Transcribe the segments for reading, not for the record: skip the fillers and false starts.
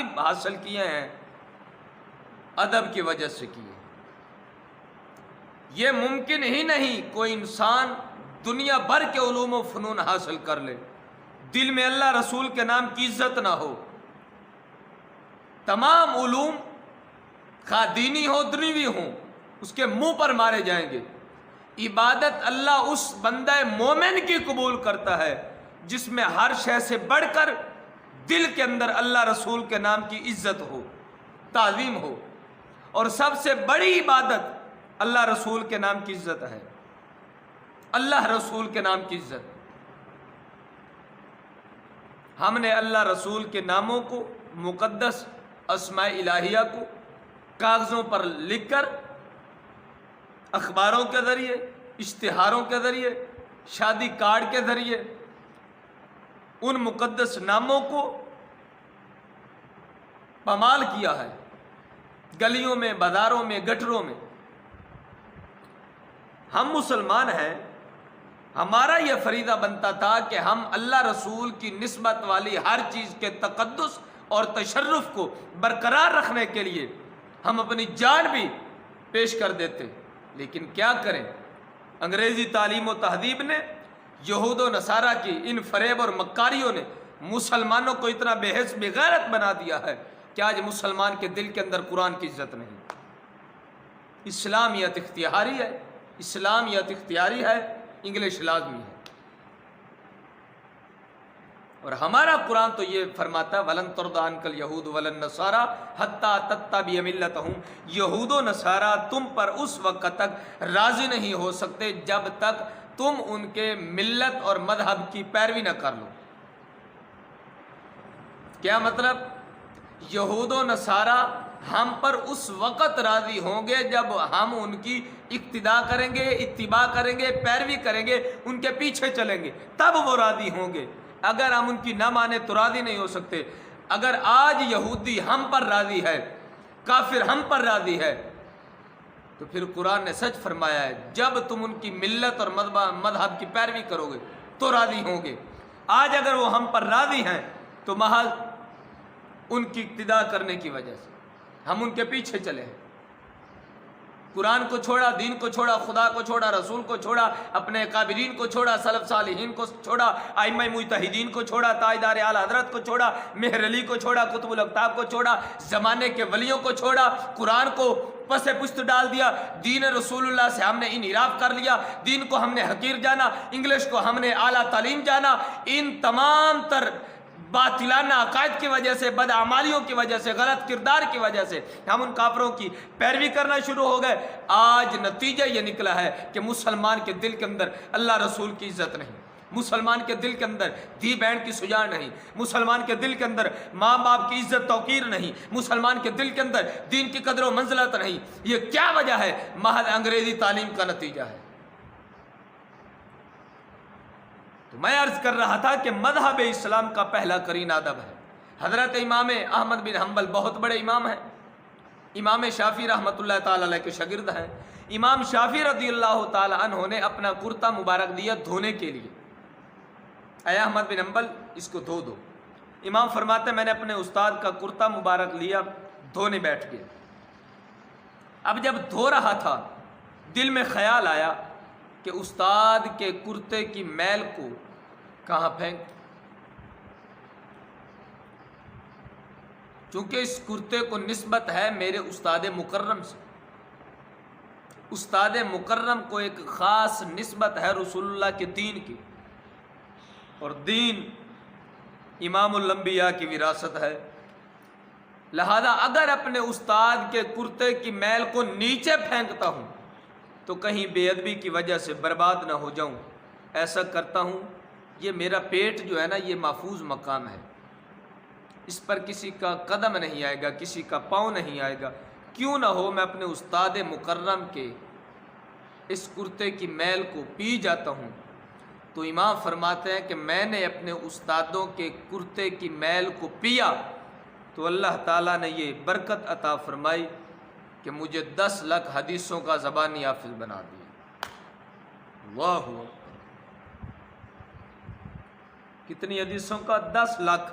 مراتب حاصل کیے ہیں ادب کی وجہ سے کیے. یہ ممکن ہی نہیں کوئی انسان دنیا بھر کے علوم و فنون حاصل کر لے، دل میں اللہ رسول کے نام کی عزت نہ ہو. تمام علوم خواہ دینی ہو دنیوی ہوں اس کے منہ پر مارے جائیں گے. عبادت اللہ اس بندہ مومن کی قبول کرتا ہے جس میں ہر شے سے بڑھ کر دل کے اندر اللہ رسول کے نام کی عزت ہو، تعظیم ہو. اور سب سے بڑی عبادت اللہ رسول کے نام کی عزت ہے، اللہ رسول کے نام کی عزت. ہم نے اللہ رسول کے ناموں کو، مقدس اسماء الہیہ کو کاغذوں پر لکھ کر اخباروں کے ذریعے، اشتہاروں کے ذریعے، شادی کارڈ کے ذریعے ان مقدس ناموں کو پامال کیا ہے، گلیوں میں، بازاروں میں، گٹروں میں. ہم مسلمان ہیں، ہمارا یہ فریضہ بنتا تھا کہ ہم اللہ رسول کی نسبت والی ہر چیز کے تقدس اور تشرف کو برقرار رکھنے کے لیے ہم اپنی جان بھی پیش کر دیتے. لیکن کیا کریں، انگریزی تعلیم و تہذیب نے، یہود و نصارہ کی ان فریب اور مکاریوں نے مسلمانوں کو اتنا بے حس بے غیرت بنا دیا ہے کہ آج مسلمان کے دل کے اندر قرآن کی عزت نہیں. اسلامیت اختیاری ہے، اسلامیت اختیاری ہے، انگلش لازمی ہے. اور ہمارا قرآن تو یہ فرماتا ہے وَلَن تَرْضَ عَنْكَ الْيَهُودُ وَلَا النَّصَارَىٰ حَتَّىٰ تَتَّبِعَ مِلَّتَهُمْ. یہود و نصارہ تم پر اس وقت تک راضی نہیں ہو سکتے جب تک تم ان کے ملت اور مذہب کی پیروی نہ کر لو. کیا مطلب؟ یہود و نصارہ ہم پر اس وقت راضی ہوں گے جب ہم ان کی اقتداء کریں گے، اتباع کریں گے، پیروی کریں گے، ان کے پیچھے چلیں گے، تب وہ راضی ہوں گے. اگر ہم ان کی نہ مانیں تو راضی نہیں ہو سکتے. اگر آج یہودی ہم پر راضی ہے، کافر ہم پر راضی ہے، تو پھر قرآن نے سچ فرمایا ہے جب تم ان کی ملت اور مذہب کی پیروی کرو گے تو راضی ہوں گے. آج اگر وہ ہم پر راضی ہیں تو محض ان کی اقتداء کرنے کی وجہ سے ہم ان کے پیچھے چلے ہیں. قرآن کو چھوڑا، دین کو چھوڑا، خدا کو چھوڑا، رسول کو چھوڑا، اپنے اکابرین کو چھوڑا، سلف صالحین کو چھوڑا، ائمہ مجتہدین کو چھوڑا، تاجدار اعلی حضرت کو چھوڑا، مہر علی کو چھوڑا، قطب الاقطاب کو چھوڑا، زمانے کے ولیوں کو چھوڑا، قرآن کو پس پشت ڈال دیا، دین رسول اللہ سے ہم نے انحراف کر لیا، دین کو ہم نے حقیر جانا، انگلش کو ہم نے اعلیٰ تعلیم جانا. ان تمام تر باطلانہ عقائد کی وجہ سے، بدعمالیوں کی وجہ سے، غلط کردار کی وجہ سے ہم ان کافروں کی پیروی کرنا شروع ہو گئے. آج نتیجہ یہ نکلا ہے کہ مسلمان کے دل کے اندر اللہ رسول کی عزت نہیں، مسلمان کے دل کے اندر دھی بہن کی سجاڑ نہیں، مسلمان کے دل کے اندر ماں باپ کی عزت توقیر نہیں، مسلمان کے دل کے اندر دین کی قدر و منزلت نہیں. یہ کیا وجہ ہے؟ محض انگریزی تعلیم کا نتیجہ ہے. تو میں عرض کر رہا تھا کہ مذہب اسلام کا پہلا قرین ادب ہے. حضرت امام احمد بن حنبل بہت بڑے امام ہیں، امام شافعی رحمۃ اللہ تعالی علیہ کے شاگرد ہیں. امام شافعی رضی اللہ تعالی عنہ نے اپنا کرتا مبارک دیا دھونے کے لیے. اے احمد بن حنبل اس کو دھو دو. امام فرماتے ہیں میں نے اپنے استاد کا کرتا مبارک لیا، دھونے بیٹھ گیا. اب جب دھو رہا تھا دل میں خیال آیا کہ استاد کے کرتے کی میل کو کہاں پھینک، چونکہ اس کرتے کو نسبت ہے میرے استاد مکرم سے. استاد مکرم کو ایک خاص نسبت ہے رسول اللہ کے دین کی، اور دین امام الانبیاء کی وراثت ہے. لہذا اگر اپنے استاد کے کرتے کی میل کو نیچے پھینکتا ہوں تو کہیں بے ادبی کی وجہ سے برباد نہ ہو جاؤں. ایسا کرتا ہوں یہ میرا پیٹ جو ہے نا یہ محفوظ مقام ہے، اس پر کسی کا قدم نہیں آئے گا، کسی کا پاؤں نہیں آئے گا. کیوں نہ ہو میں اپنے استاد مکرم کے اس کرتے کی میل کو پی جاتا ہوں. تو امام فرماتے ہیں کہ میں نے اپنے استادوں کے کرتے کی میل کو پیا تو اللہ تعالیٰ نے یہ برکت عطا فرمائی کہ مجھے 10 لاکھ حدیثوں کا زبانی حافظ بنا دیا. اللہ اکبر! کتنی حدیثوں کا؟ 10 لاکھ.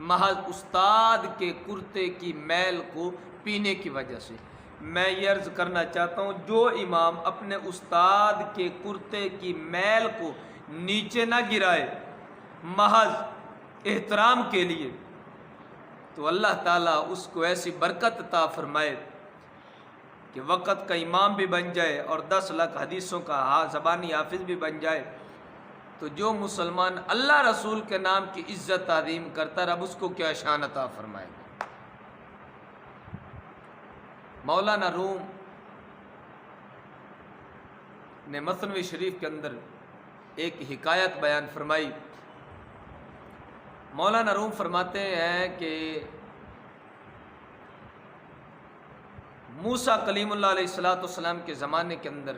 محض استاد کے کرتے کی میل کو پینے کی وجہ سے۔ میں یہ عرض کرنا چاہتا ہوں، جو امام اپنے استاد کے کرتے کی میل کو نیچے نہ گرائے محض احترام کے لیے، تو اللہ تعالیٰ اس کو ایسی برکت عطا فرمائے کہ وقت کا امام بھی بن جائے اور 10 لاکھ حدیثوں کا زبانی حافظ بھی بن جائے۔ تو جو مسلمان اللہ رسول کے نام کی عزت تعظیم کرتا، رب اس کو کیا شان عطا فرمائے گا۔ مولانا روم نے مثنوی شریف کے اندر ایک حکایت بیان فرمائی۔ مولانا روم فرماتے ہیں کہ موسیٰ کلیم اللہ علیہ السلام کے زمانے کے اندر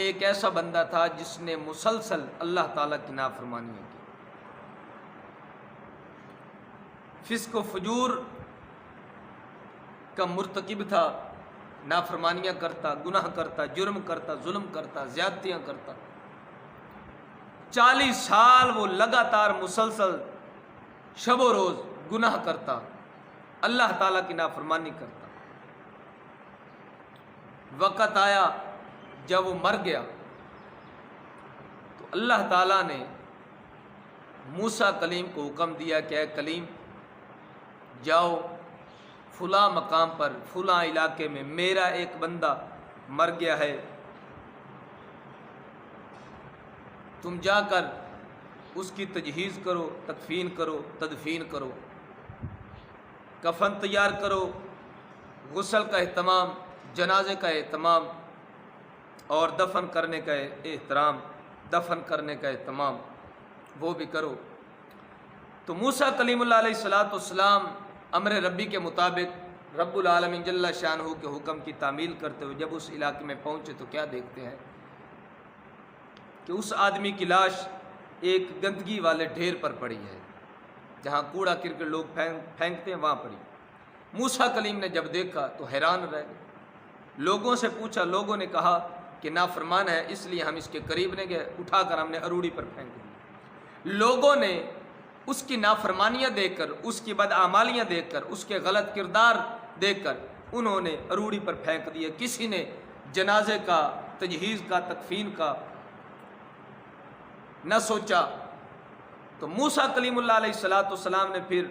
ایک ایسا بندہ تھا جس نے مسلسل اللہ تعالیٰ کی نافرمانیاں کی، فسق و فجور کا مرتکب تھا، نافرمانیاں کرتا، گناہ کرتا، جرم کرتا، ظلم کرتا، زیادتیاں کرتا۔ 40 سال وہ لگاتار مسلسل شب و روز گناہ کرتا، اللہ تعالیٰ کی نافرمانی کرتا۔ وقت آیا جب وہ مر گیا تو اللہ تعالیٰ نے موسیٰ کلیم کو حکم دیا کہ اے کلیم، جاؤ فلاں مقام پر فلاں علاقے میں میرا ایک بندہ مر گیا ہے، تم جا کر اس کی تجہیز کرو، تکفین کرو، تدفین کرو، کفن تیار کرو، غسل کا اہتمام، جنازے کا اہتمام اور دفن کرنے کا احترام، دفن کرنے کا اہتمام وہ بھی کرو۔ تو موسیٰ کلیم اللہ علیہ السلام امر ربی کے مطابق رب العالمین جل شانہ کے حکم کی تعمیل کرتے ہوئے جب اس علاقے میں پہنچے تو کیا دیکھتے ہیں کہ اس آدمی کی لاش ایک گندگی والے ڈھیر پر پڑی ہے، جہاں کوڑا کرکٹ لوگ پھینکتے ہیں وہاں پڑی۔ موسیٰ کلیم نے جب دیکھا تو حیران رہ گئے، لوگوں سے پوچھا، لوگوں نے کہا کہ نافرمان ہے اس لیے ہم اس کے قریب نہیں گئے، اٹھا کر ہم نے اروڑی پر پھینک دی۔ لوگوں نے اس کی نافرمانیاں دیکھ کر، اس کی بدعمالیاں دیکھ کر، اس کے غلط کردار دیکھ کر انہوں نے اروڑی پر پھینک دیے، کسی نے جنازے کا، تجہیز کا، تکفین کا نہ سوچا۔ تو موسیٰ کلیم اللہ علیہ السلام نے پھر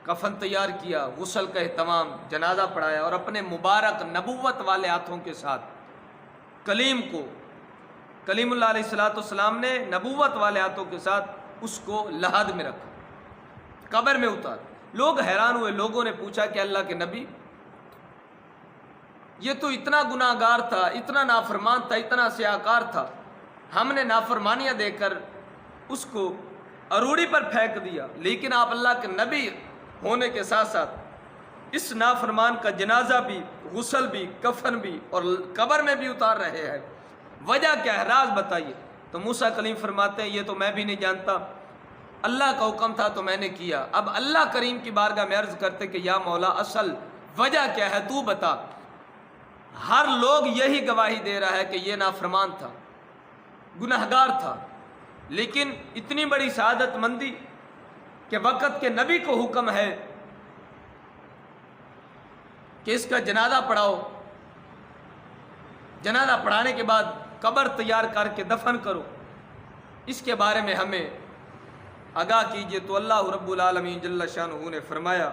کفن تیار کیا، غسل کا اہتمام، جنازہ پڑھایا اور اپنے مبارک نبوت والے ہاتھوں کے ساتھ کلیم اللہ علیہ السلام نے نبوت والے ہاتھوں کے ساتھ اس کو لحد میں رکھا، قبر میں اتار۔ لوگ حیران ہوئے، لوگوں نے پوچھا کہ اللہ کے نبی، یہ تو اتنا گناہ گار تھا، اتنا نافرمان تھا، اتنا سیاکار تھا، ہم نے نافرمانیاں دے کر اس کو اروڑی پر پھینک دیا، لیکن آپ اللہ کے نبی ہونے کے ساتھ ساتھ اس نافرمان کا جنازہ بھی، غسل بھی، کفن بھی اور قبر میں بھی اتار رہے ہیں، وجہ کیا ہے؟ راز بتائیے۔ تو موسیٰ کلیم فرماتے ہیں یہ تو میں بھی نہیں جانتا، اللہ کا حکم تھا تو میں نے کیا۔ اب اللہ کریم کی بارگاہ میں عرض کرتے کہ یا مولا اصل وجہ کیا ہے تو بتا۔ ہر لوگ یہی گواہی دے رہا ہے کہ یہ نافرمان تھا، گناہگار تھا، لیکن اتنی بڑی سعادت مندی کہ وقت کے نبی کو حکم ہے کہ اس کا جنازہ پڑھاؤ، جنازہ پڑھانے کے بعد قبر تیار کر کے دفن کرو، اس کے بارے میں ہمیں آگاہ کیجئے۔ تو اللہ رب العالمین جل شانہ نے فرمایا،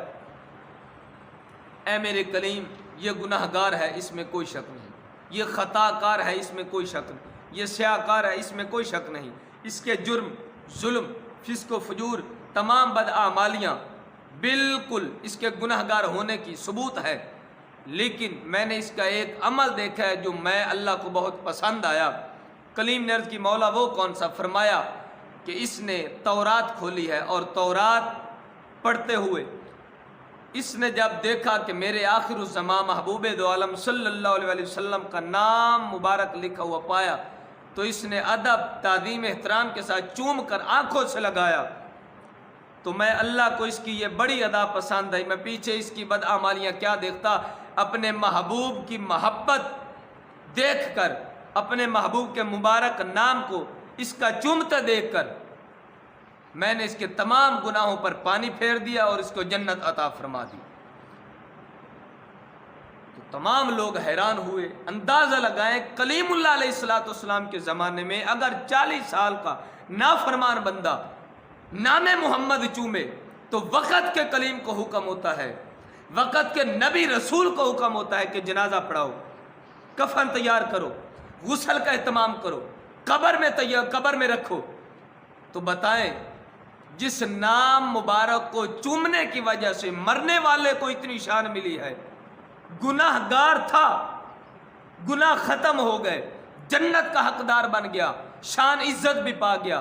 اے میرے کلیم، یہ گناہ گار ہے اس میں کوئی شک نہیں، یہ خطا کار ہے اس میں کوئی شک نہیں، یہ سیاکار ہے اس میں کوئی شک نہیں، اس کے جرم، ظلم، فسق و فجور، تمام بدعمالیاں بالکل اس کے گناہ گار ہونے کی ثبوت ہے، لیکن میں نے اس کا ایک عمل دیکھا ہے جو میں اللہ کو بہت پسند آیا۔ کلیم نے عرض کی مولا وہ کون سا؟ فرمایا کہ اس نے تورات کھولی ہے اور تورات پڑھتے ہوئے اس نے جب دیکھا کہ میرے آخر الزمان محبوب دو عالم صلی اللہ علیہ وسلم کا نام مبارک لکھا ہوا پایا تو اس نے ادب، تعظیم، احترام کے ساتھ چوم کر آنکھوں سے لگایا۔ تو میں اللہ کو اس کی یہ بڑی ادا پسند ہے، میں پیچھے اس کی بدعمالیاں کیا دیکھتا، اپنے محبوب کی محبت دیکھ کر اپنے محبوب کے مبارک نام کو اس کا چومتے دیکھ کر میں نے اس کے تمام گناہوں پر پانی پھیر دیا اور اس کو جنت عطا فرما دی۔ تو تمام لوگ حیران ہوئے۔ اندازہ لگائیں کلیم اللہ علیہ السلام کے زمانے میں اگر 40 سال کا نافرمان بندہ نام محمد چومے تو وقت کے کلیم کو حکم ہوتا ہے، وقت کے نبی رسول کو حکم ہوتا ہے کہ جنازہ پڑھاؤ، کفن تیار کرو، غسل کا اہتمام کرو، قبر میں رکھو۔ تو بتائیں جس نام مبارک کو چومنے کی وجہ سے مرنے والے کو اتنی شان ملی ہے، گناہ گار تھا، گناہ ختم ہو گئے، جنت کا حقدار بن گیا، شان عزت بھی پا گیا۔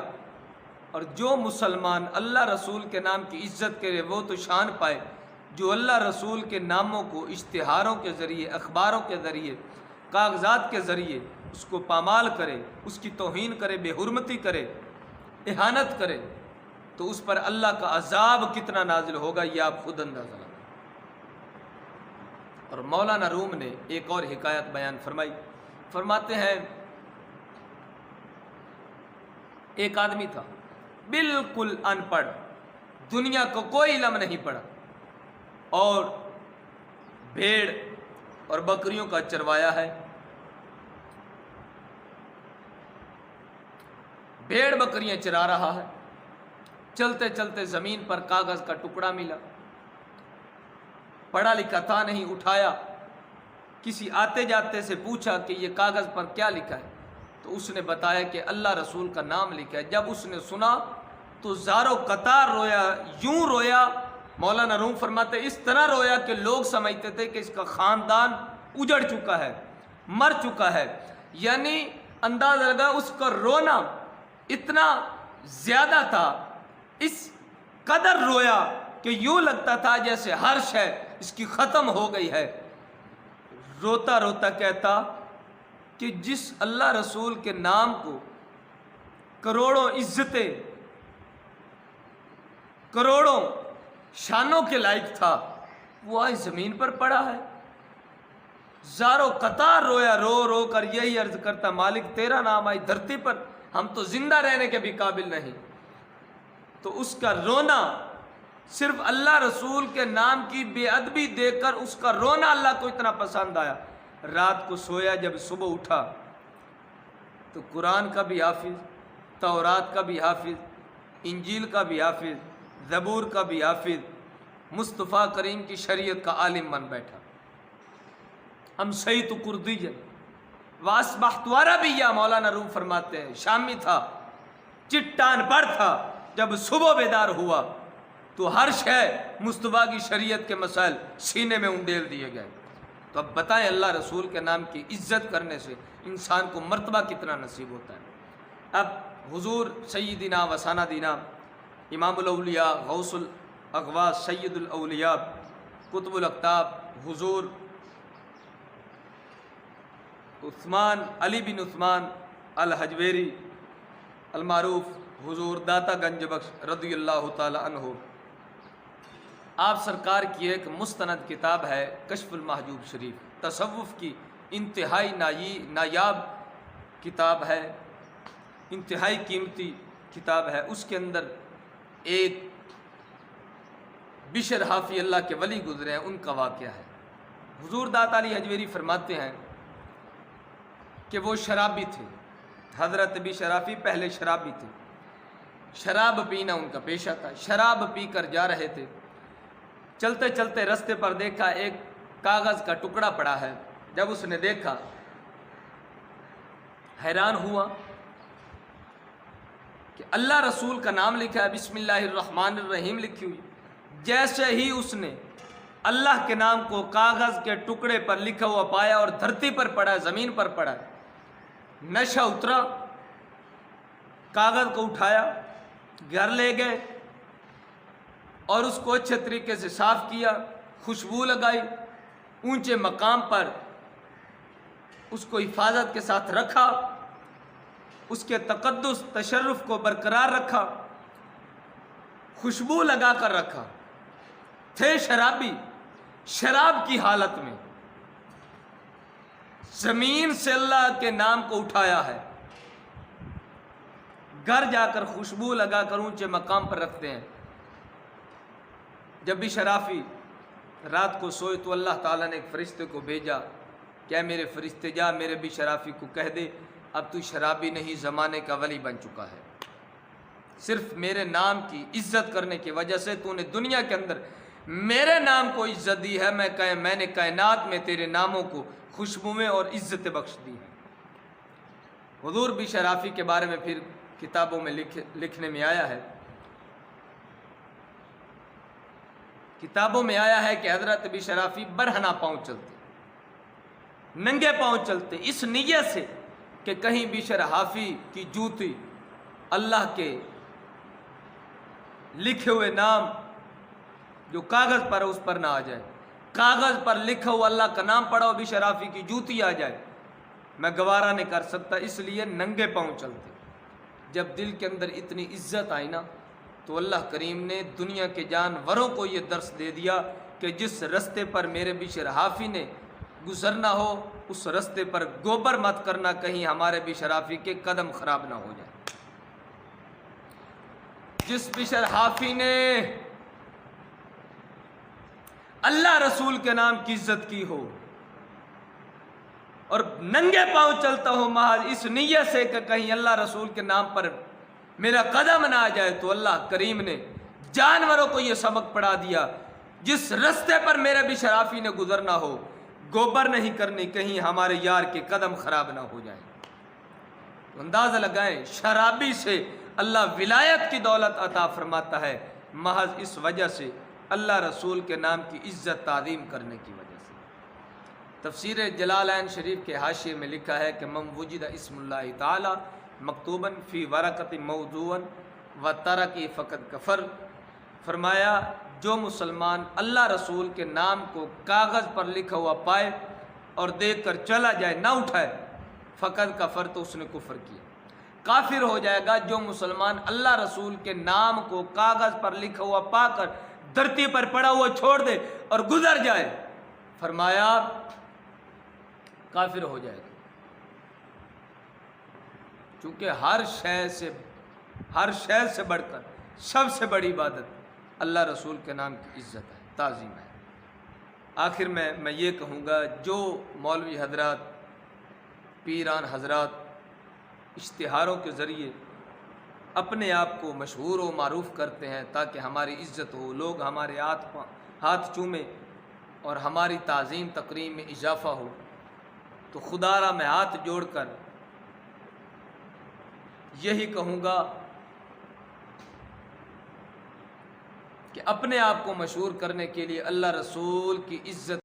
اور جو مسلمان اللہ رسول کے نام کی عزت کرے وہ تو شان پائے، جو اللہ رسول کے ناموں کو اشتہاروں کے ذریعے، اخباروں کے ذریعے، کاغذات کے ذریعے اس کو پامال کرے، اس کی توہین کرے، بے حرمتی کرے، اہانت کرے، تو اس پر اللہ کا عذاب کتنا نازل ہوگا یہ آپ خود اندازہ لگائیں۔ اور مولانا روم نے ایک اور حکایت بیان فرمائی، فرماتے ہیں ایک آدمی تھا بالکل ان پڑھ، دنیا کو کوئی علم نہیں پڑا، اور بھیڑ اور بکریوں کا چروایا ہے۔ بھیڑ بکریاں چرا رہا ہے، چلتے چلتے زمین پر کاغذ کا ٹکڑا ملا، پڑھا لکھا تھا نہیں، اٹھایا، کسی آتے جاتے سے پوچھا کہ یہ کاغذ پر کیا لکھا ہے، تو اس نے بتایا کہ اللہ رسول کا نام لکھا ہے۔ جب اس نے سنا تو زاروں قطار رویا، یوں رویا، مولانا روم فرماتے اس طرح رویا کہ لوگ سمجھتے تھے کہ اس کا خاندان اجڑ چکا ہے، مر چکا ہے۔ یعنی اندازہ لگا اس کا رونا اتنا زیادہ تھا، اس قدر رویا کہ یوں لگتا تھا جیسے ہر شے اس کی ختم ہو گئی ہے۔ روتا روتا کہتا کہ جس اللہ رسول کے نام کو کروڑوں عزتیں، کروڑوں شانوں کے لائق تھا، وہ آج زمین پر پڑا ہے۔ زاروں قطار رویا، رو رو کر یہی عرض کرتا مالک تیرا نام آئی دھرتی پر، ہم تو زندہ رہنے کے بھی قابل نہیں۔ تو اس کا رونا صرف اللہ رسول کے نام کی بے ادبی دیکھ کر اس کا رونا اللہ کو اتنا پسند آیا۔ رات کو سویا، جب صبح اٹھا تو قرآن کا بھی حافظ، تورات کا بھی حافظ، انجیل کا بھی حافظ، زبور کا بھی حافظ، مصطفیٰ کریم کی شریعت کا عالم بن بیٹھا۔ ہم سیت کردیجن واسبحت عربیہ، مولانا روم فرماتے ہیں شامی تھا، چٹان پر تھا، جب صبح بیدار ہوا تو ہر شے مصطفیٰ کی شریعت کے مسائل سینے میں انڈیل دیے گئے۔ تو اب بتائیں اللہ رسول کے نام کی عزت کرنے سے انسان کو مرتبہ کتنا نصیب ہوتا ہے۔ اب حضور سیدنا و سندنا امام الاولیاء غوث الاغواث سید الاولیاء قطب الاقطاب حضور عثمان علی بن عثمان الحجویری المعروف حضور داتا گنج بخش رضی اللہ تعالی عنہ، آپ سرکار کی ایک مستند کتاب ہے کشف المحجوب شریف، تصوف کی انتہائی نایاب کتاب ہے، انتہائی قیمتی کتاب ہے۔ اس کے اندر ایک بشر حافی اللہ کے ولی گزرے ہیں، ان کا واقعہ ہے۔ حضور داتا علی حجویری فرماتے ہیں کہ وہ شرابی تھے، حضرت بشر حافی پہلے شرابی تھے، شراب پینا ان کا پیشہ تھا، شراب پی کر جا رہے تھے، چلتے چلتے رستے پر دیکھا ایک کاغذ کا ٹکڑا پڑا ہے۔ جب اس نے دیکھا حیران ہوا کہ اللہ رسول کا نام لکھا ہے، بسم اللہ الرحمن الرحیم لکھی ہوئی۔ جیسے ہی اس نے اللہ کے نام کو کاغذ کے ٹکڑے پر لکھا ہوا پایا اور دھرتی پر پڑا، زمین پر پڑا، نشہ اترا، کاغذ کو اٹھایا، گھر لے گئے اور اس کو اچھے طریقے سے صاف کیا، خوشبو لگائی، اونچے مقام پر اس کو حفاظت کے ساتھ رکھا، اس کے تقدس تشرف کو برقرار رکھا، خوشبو لگا کر رکھا۔ تھے شرابی، شراب کی حالت میں زمین سے اللہ کے نام کو اٹھایا ہے، گھر جا کر خوشبو لگا کر اونچے مقام پر رکھتے ہیں۔ جب بھی شرافی رات کو سوئے تو اللہ تعالیٰ نے ایک فرشتے کو بھیجا، کیا میرے فرشتے جا میرے بھی شرافی کو کہہ دے اب تو شرابی نہیں زمانے کا ولی بن چکا ہے، صرف میرے نام کی عزت کرنے کی وجہ سے تو نے دنیا کے اندر میرے نام کو عزت دی ہے، میں نے کائنات میں تیرے ناموں کو خوشبوئیں اور عزتیں بخش دی ہیں۔ حضور بھی شرافی کے بارے میں پھر کتابوں میں لکھنے میں آیا ہے، کتابوں میں آیا ہے کہ حضرت بھی شرافی برہنہ پاؤں چلتے، ننگے پاؤں چلتے، اس نیت سے کہ کہیں بھی شرافی کی جوتی اللہ کے لکھے ہوئے نام جو کاغذ پر اس پر نہ آ جائے، کاغذ پر لکھا ہوا اللہ کا نام پڑھا بھی شرافی کی جوتی آ جائے، میں گوارا نہیں کر سکتا، اس لیے ننگے پاؤں چلتے۔ جب دل کے اندر اتنی عزت آئی نا تو اللہ کریم نے دنیا کے جانوروں کو یہ درس دے دیا کہ جس رستے پر میرے بشر حافی نے گزرنا ہو اس رستے پر گوبر مت کرنا، کہیں ہمارے بشر حافی کے قدم خراب نہ ہو جائے۔ جس بشر حافی نے اللہ رسول کے نام کی عزت کی ہو اور ننگے پاؤں چلتا ہو محض اس نیت سے کہ کہیں اللہ رسول کے نام پر میرا قدم نہ آ جائے، تو اللہ کریم نے جانوروں کو یہ سبق پڑھا دیا جس رستے پر میرے بھی شرافی نے گزرنا ہو گوبر نہیں کرنی، کہیں ہمارے یار کے قدم خراب نہ ہو جائیں۔ اندازہ لگائیں شرابی سے اللہ ولایت کی دولت عطا فرماتا ہے محض اس وجہ سے، اللہ رسول کے نام کی عزت تعظیم کرنے کی وجہ سے۔ تفسیر جلالین شریف کے حاشیے میں لکھا ہے کہ من وجد اسم اللہ تعالی مکتوباً فی ورقۃ موضوعاً و ترکی فقد کفر، فرمایا جو مسلمان اللہ رسول کے نام کو کاغذ پر لکھا ہوا پائے اور دیکھ کر چلا جائے، نہ اٹھائے، فقد کفر، تو اس نے کفر کیا، کافر ہو جائے گا۔ جو مسلمان اللہ رسول کے نام کو کاغذ پر لکھا ہوا پا کر دھرتی پر پڑا ہوا چھوڑ دے اور گزر جائے، فرمایا کافر ہو جائے گا، چونکہ ہر شے سے بڑھ کر سب سے بڑی عبادت اللہ رسول کے نام کی عزت ہے، تعظیم ہے۔ آخر میں یہ کہوں گا، جو مولوی حضرات، پیران حضرات اشتہاروں کے ذریعے اپنے آپ کو مشہور و معروف کرتے ہیں تاکہ ہماری عزت ہو، لوگ ہمارے ہاتھ چومیں اور ہماری تعظیم تکریم میں اضافہ ہو، تو خدا را میں ہاتھ جوڑ کر یہی کہوں گا کہ اپنے آپ کو مشہور کرنے کے لیے اللہ رسول کی عزت